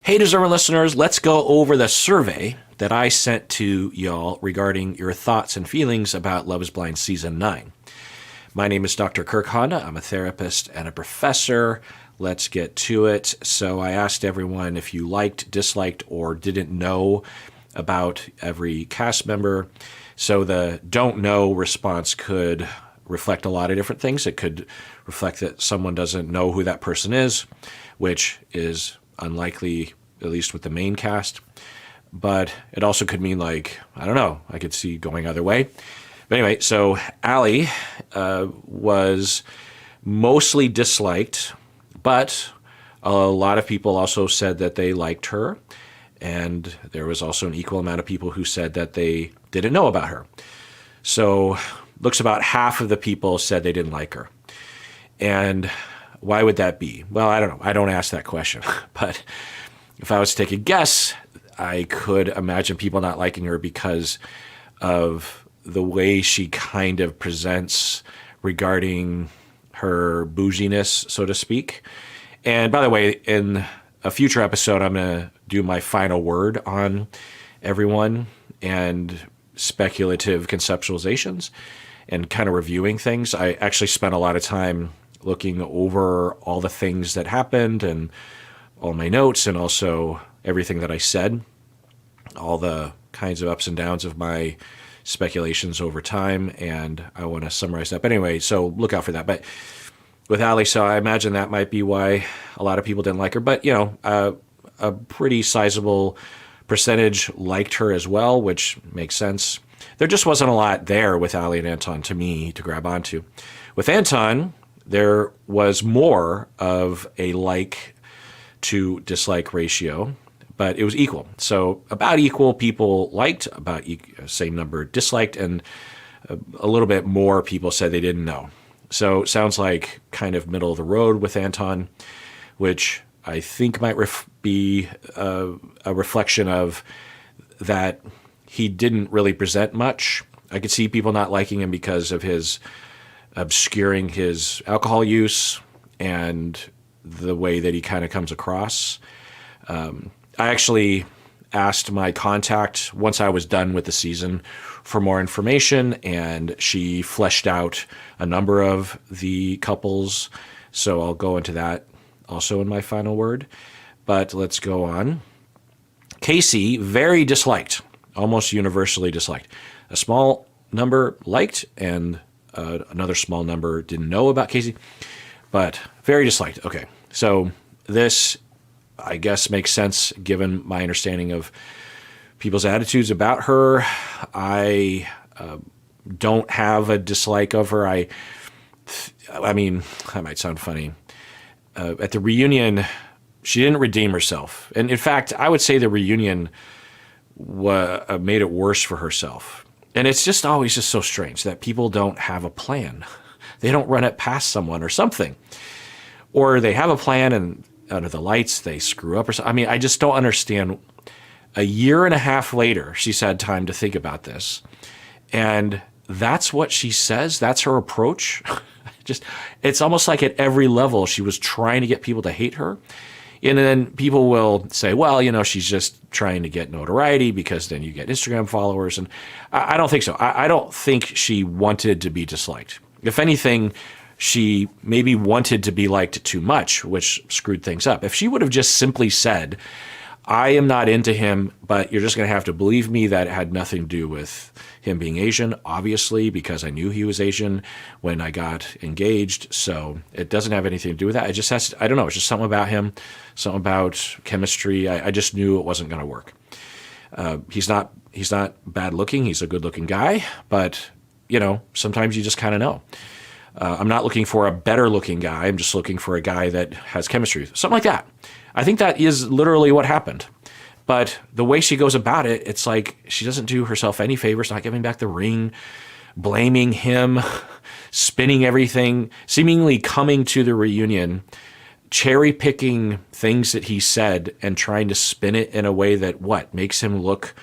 Hey, Deserving listeners, let's go over the survey that I sent to y'all regarding your thoughts and feelings about Love is Blind Season 9. My name is Dr. Kirk Honda. I'm a therapist and a professor. Let's get to it. So I asked everyone if you liked, disliked, or didn't know about every cast member. So the don't know response could reflect a lot of different things. It could reflect that someone doesn't know who that person is, which is unlikely, at least with the main cast. But it also could mean I don't know, I could see going either way. But anyway, so Allie was mostly disliked, but a lot of people also said that they liked her. And there was also an equal amount of people who said that they didn't know about her. So looks about half of the people said they didn't like her. And why would that be? Well, I don't know. I don't ask that question. But if I was to take a guess, I could imagine people not liking her because of the way she kind of presents regarding her bouginess, so to speak. And by the way, in a future episode, I'm going to do my final word on everyone and speculative conceptualizations and kind of reviewing things. I actually spent a lot of time looking over all the things that happened and all my notes and also everything that I said, all the kinds of ups and downs of my speculations over time, and I want to summarize that. But anyway, so look out for that. But with Allie, so I imagine that might be why a lot of people didn't like her. But, a pretty sizable percentage liked her as well, which makes sense. There just wasn't a lot there with Allie and Anton to me to grab onto. With Anton, there was more of a like to dislike ratio, but it was equal. So about equal people liked, about same number disliked, and a little bit more people said they didn't know. So it sounds like kind of middle of the road with Anton, which I think might be a reflection of that he didn't really present much. I could see people not liking him because of his obscuring his alcohol use and the way that he kind of comes across. I actually asked my contact once I was done with the season for more information, and she fleshed out a number of the couples. So I'll go into that also in my final word. But let's go on. Casey, very disliked, almost universally disliked. A small number liked, and another small number didn't know about Casey, but very disliked. Okay, so this, I guess, makes sense given my understanding of people's attitudes about her. I don't have a dislike of her. I mean, that might sound funny. At the reunion, she didn't redeem herself. And in fact, I would say the reunion made it worse for herself. And it's just always just so strange that people don't have a plan. They don't run it past someone or something. Or they have a plan and under the lights they screw up or something. I mean, I just don't understand. A year and a half later, she's had time to think about this. And that's what she says. That's her approach. It's almost like at every level she was trying to get people to hate her. And then people will say, well, she's just trying to get notoriety because then you get Instagram followers. And I don't think so. I don't think she wanted to be disliked. If anything, she maybe wanted to be liked too much, which screwed things up. If she would have just simply said, I am not into him, but you're just going to have to believe me that it had nothing to do with him being Asian, obviously, because I knew he was Asian when I got engaged. So it doesn't have anything to do with that. It just has to, I don't know, it's just something about him, something about chemistry. I just knew it wasn't going to work. He's not bad looking. He's a good looking guy, but sometimes you just kind of know. I'm not looking for a better looking guy. I'm just looking for a guy that has chemistry, something like that. I think that is literally what happened. But the way she goes about it, it's like she doesn't do herself any favors, not giving back the ring, blaming him, spinning everything, seemingly coming to the reunion, cherry picking things that he said and trying to spin it in a way that makes him look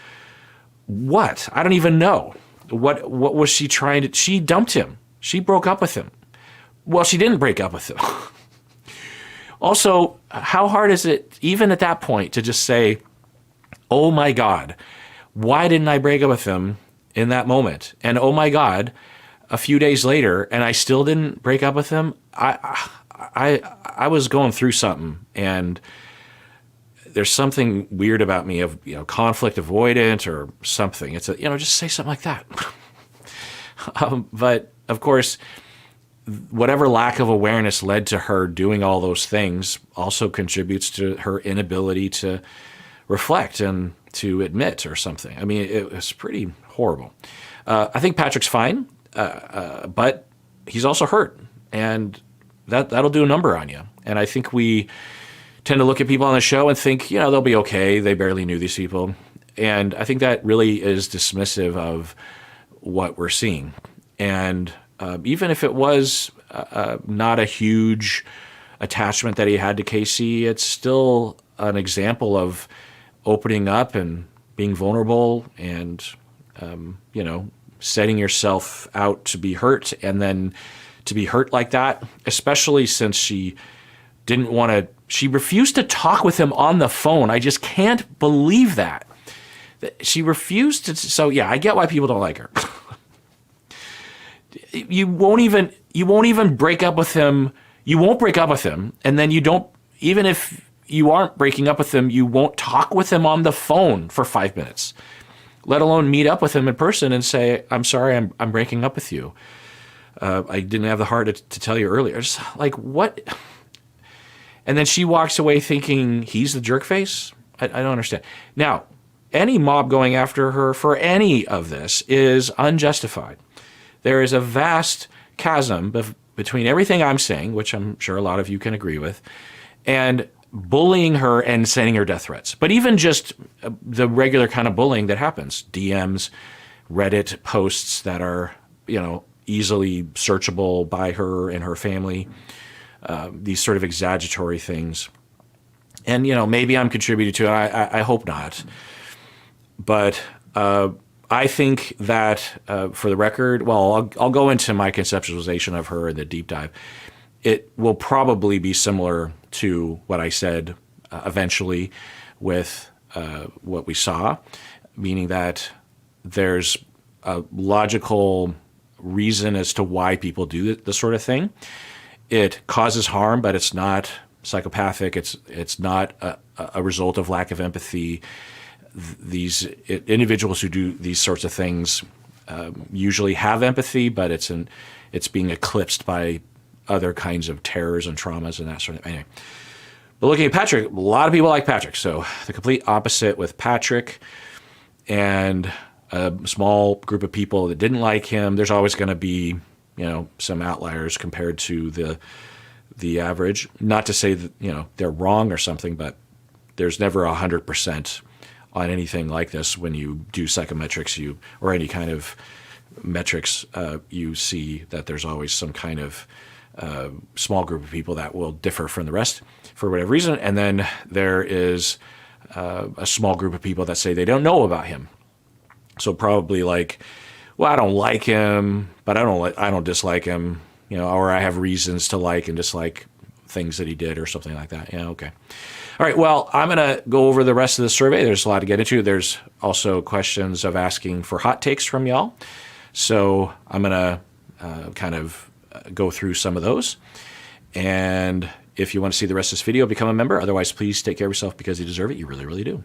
what? I don't even know. What was she trying to? She dumped him. She broke up with him. Well, she didn't break up with him. Also, how hard is it, even at that point, to just say, oh my God, why didn't I break up with him in that moment? And oh my God, a few days later, and I still didn't break up with him. I was going through something, and there's something weird about me of, conflict avoidant or something. It's just say something like that. But of course, whatever lack of awareness led to her doing all those things also contributes to her inability to reflect and to admit or something. I mean, it was pretty horrible. I think Patrick's fine, but he's also hurt, and that'll do a number on you. And I think we tend to look at people on the show and think, they'll be okay. They barely knew these people. And I think that really is dismissive of what we're seeing. And even if it was not a huge attachment that he had to Casey, it's still an example of opening up and being vulnerable and, setting yourself out to be hurt, and then to be hurt like that, especially since she refused to talk with him on the phone. I just can't believe that. She refused to. So yeah, I get why people don't like her. You won't even break up with him. You won't break up with him, and then you don't. Even if you aren't breaking up with him, you won't talk with him on the phone for 5 minutes, let alone meet up with him in person and say, "I'm sorry, I'm breaking up with you. I didn't have the heart to tell you earlier." It's like, what? And then she walks away thinking he's the jerk face. I don't understand. Now, any mob going after her for any of this is unjustified. There is a vast chasm between everything I'm saying, which I'm sure a lot of you can agree with, and bullying her and sending her death threats. But even just the regular kind of bullying that happens, DMs, Reddit posts that are, easily searchable by her and her family, these sort of exaggeratory things. And, maybe I'm contributing to it. I hope not. But I think that, for the record, I'll go into my conceptualization of her in the deep dive. It will probably be similar to what I said eventually with what we saw, meaning that there's a logical reason as to why people do this sort of thing. It causes harm, but it's not psychopathic. It's not a result of lack of empathy. These individuals who do these sorts of things usually have empathy, but it's being eclipsed by other kinds of terrors and traumas and that sort of thing. Anyway. But looking at Patrick, a lot of people like Patrick. So the complete opposite with Patrick, and a small group of people that didn't like him. There's always going to be, some outliers compared to the average. Not to say that, they're wrong or something, but there's never 100% on anything like this. When you do psychometrics, or any kind of metrics, you see that there's always some kind of small group of people that will differ from the rest for whatever reason. And then there is a small group of people that say they don't know about him. So probably like, well, I don't like him, but I don't dislike him, or I have reasons to like and dislike things that he did or something like that. Yeah, okay. All right, well, I'm going to go over the rest of the survey. There's a lot to get into. There's also questions of asking for hot takes from y'all. So I'm going to kind of go through some of those. And if you want to see the rest of this video, become a member. Otherwise, please take care of yourself because you deserve it. You really, really do.